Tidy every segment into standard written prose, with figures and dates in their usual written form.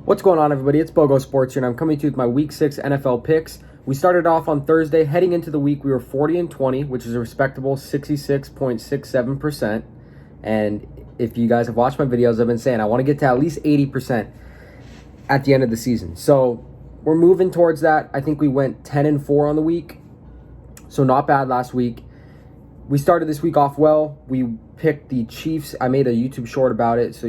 What's going on, everybody? It's Bogo Sports here, and I'm coming to you with my Week 6 NFL picks. We started off on Thursday. Heading into the week, we were 40-20, which is a respectable 66.67%. And if you guys have watched my videos, I've been saying I want to get to at least 80% at the end of the season. So we're moving towards that. I think we went 10-4 on the week, so not bad last week. We started this week off well. We picked the Chiefs. I made a YouTube short about it, so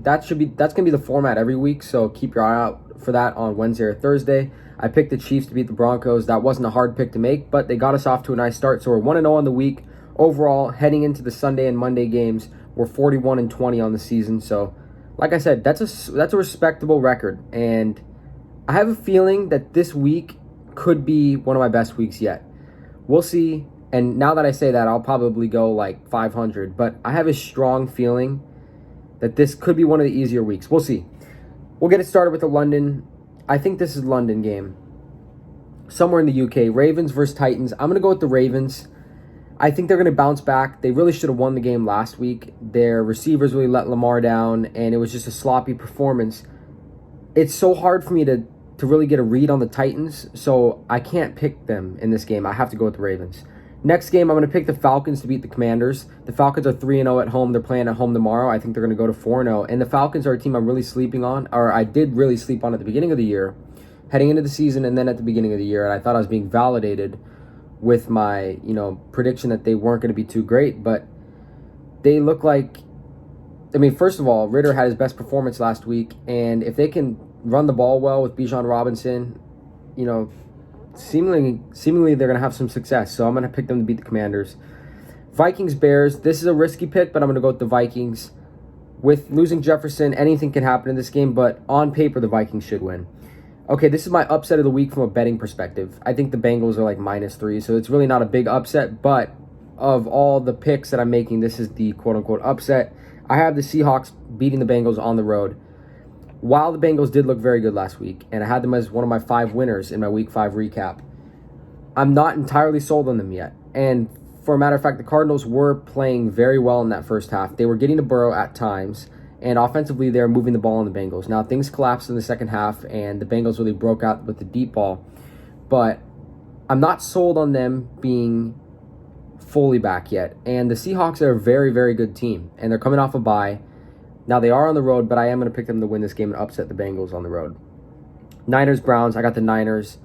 that's gonna be the format every week. So keep your eye out for that on Wednesday or Thursday. I picked the Chiefs to beat the Broncos. That wasn't a hard pick to make, but they got us off to a nice start. So we're 1-0 on the week overall. Heading into the Sunday and Monday games, we're 41-20 on the season. So, like I said, that's a respectable record, and I have a feeling that this week could be one of my best weeks yet. We'll see. And now that I say that, I'll probably go like 500. But I have a strong feeling that this could be one of the easier weeks. We'll see. We'll get it started with the London. I think this is London game. Somewhere in the UK. Ravens versus Titans. I'm going to go with the Ravens. I think they're going to bounce back. They really should have won the game last week. Their receivers really let Lamar down, and it was just a sloppy performance. It's so hard for me to really get a read on the Titans, so I can't pick them in this game. I have to go with the Ravens. Next game, I'm going to pick the Falcons to beat the Commanders. The Falcons are 3-0 at home. They're playing at home tomorrow. I think they're going to go to 4-0. And the Falcons are a team I'm really sleeping on, or I did really sleep on at the beginning of the year, heading into the season, and then at the beginning of the year. And I thought I was being validated with my, prediction that they weren't going to be too great. But they look like, first of all, Ridder had his best performance last week. And if they can run the ball well with Bijan Robinson, seemingly they're going to have some success. So I'm going to pick them to beat the Commanders. Vikings-Bears. This is a risky pick, but I'm going to go with the Vikings. With losing Jefferson, anything can happen in this game, but on paper, the Vikings should win. Okay, this is my upset of the week from a betting perspective. I think the Bengals are like -3, so it's really not a big upset, but of all the picks that I'm making, this is the quote-unquote upset. I have the Seahawks beating the Bengals on the road. While the Bengals did look very good last week, and I had them as one of my 5 winners in my Week 5 recap, I'm not entirely sold on them yet. And for a matter of fact, the Cardinals were playing very well in that first half. They were getting to Burrow at times, and offensively, they were moving the ball on the Bengals. Now, things collapsed in the second half, and the Bengals really broke out with the deep ball. But I'm not sold on them being fully back yet. And the Seahawks are a very, very good team, and they're coming off a bye. Now, they are on the road, but I am going to pick them to win this game and upset the Bengals on the road. Niners-Browns. I got the Niners.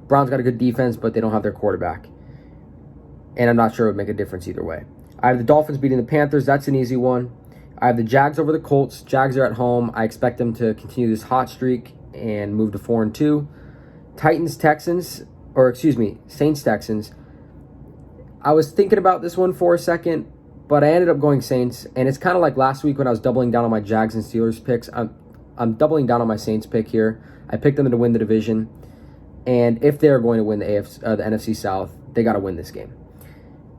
Browns got a good defense, but they don't have their quarterback. And I'm not sure it would make a difference either way. I have the Dolphins beating the Panthers. That's an easy one. I have the Jags over the Colts. Jags are at home. I expect them to continue this hot streak and move to 4-2. Saints-Texans. I was thinking about this one for a second, but I ended up going Saints, and it's kind of like last week when I was doubling down on my Jags and Steelers picks. I'm doubling down on my Saints pick here. I picked them to win the division, and if they're going to win the NFC South, they got to win this game.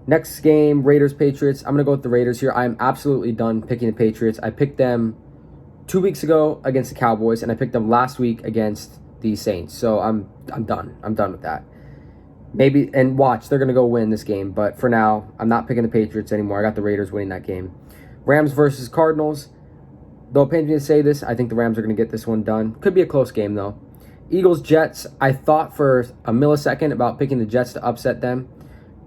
Next game, Raiders-Patriots. I'm going to go with the Raiders here. I'm absolutely done picking the Patriots. I picked them 2 weeks ago against the Cowboys, and I picked them last week against the Saints. So I'm done. I'm done with that. Maybe, and watch, they're going to go win this game. But for now, I'm not picking the Patriots anymore. I got the Raiders winning that game. Rams versus Cardinals. Though pains me to say this, I think the Rams are going to get this one done. Could be a close game, though. Eagles-Jets. I thought for a millisecond about picking the Jets to upset them.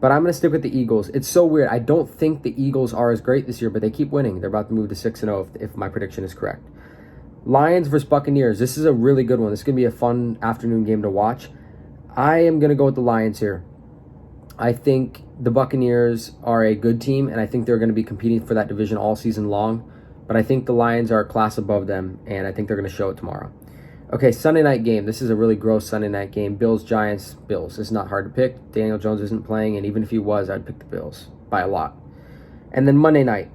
But I'm going to stick with the Eagles. It's so weird. I don't think the Eagles are as great this year, but they keep winning. They're about to move to 6-0 if my prediction is correct. Lions versus Buccaneers. This is a really good one. This is going to be a fun afternoon game to watch. I am going to go with the Lions here. I think the Buccaneers are a good team, and I think they're going to be competing for that division all season long. But I think the Lions are a class above them, and I think they're going to show it tomorrow. Okay, Sunday night game. This is a really gross Sunday night game. Bills-Giants. Bills. It's not hard to pick. Daniel Jones isn't playing, and even if he was, I'd pick the Bills by a lot. And then Monday night.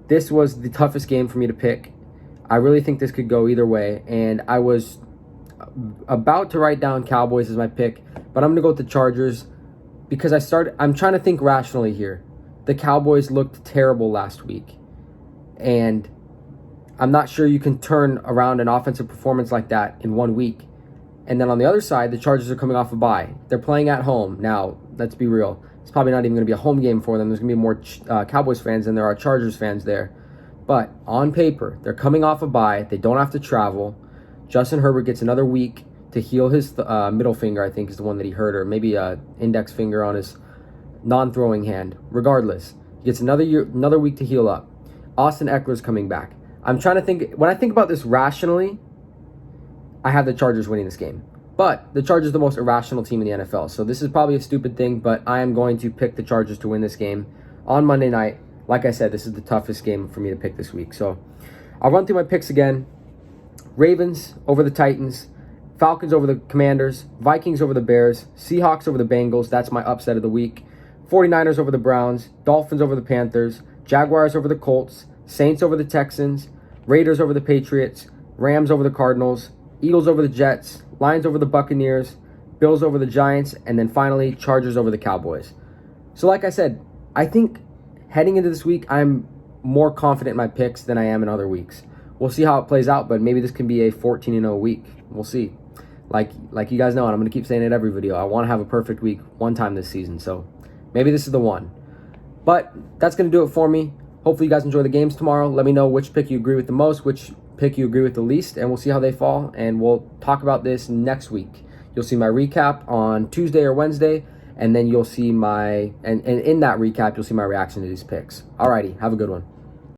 This was the toughest game for me to pick. I really think this could go either way, and I was about to write down Cowboys as my pick, but I'm going to go with the Chargers because I'm trying to think rationally here. The Cowboys looked terrible last week, and I'm not sure you can turn around an offensive performance like that in 1 week. And then on the other side, the Chargers are coming off a bye. They're playing at home. Now, let's be real. It's probably not even going to be a home game for them. There's going to be more Cowboys fans than there are Chargers fans there. But on paper, they're coming off a bye. They don't have to travel. Justin Herbert gets another week to heal his middle finger, I think is the one that he hurt, or maybe a index finger on his non-throwing hand. Regardless, he gets another week to heal up. Austin Eckler's coming back. I'm trying to think. When I think about this rationally, I have the Chargers winning this game. But the Chargers are the most irrational team in the NFL. So this is probably a stupid thing, but I am going to pick the Chargers to win this game on Monday night. Like I said, this is the toughest game for me to pick this week. So I'll run through my picks again. Ravens over the Titans. Falcons over the Commanders. Vikings over the Bears. Seahawks over the Bengals. That's my upset of the week. 49ers over the Browns. Dolphins over the Panthers. Jaguars over the Colts. Saints over the Texans. Raiders over the Patriots. Rams over the Cardinals. Eagles over the Jets. Lions over the Buccaneers. Bills over the Giants. And then finally, Chargers over the Cowboys. So like I said, I think heading into this week, I'm more confident in my picks than I am in other weeks. We'll see how it plays out, but maybe this can be a 14-0 week. We'll see. Like you guys know, and I'm going to keep saying it every video, I want to have a perfect week one time this season. So maybe this is the one. But that's going to do it for me. Hopefully you guys enjoy the games tomorrow. Let me know which pick you agree with the most, which pick you agree with the least, and we'll see how they fall. And we'll talk about this next week. You'll see my recap on Tuesday or Wednesday, and then you'll see and in that recap, you'll see my reaction to these picks. Alrighty, have a good one.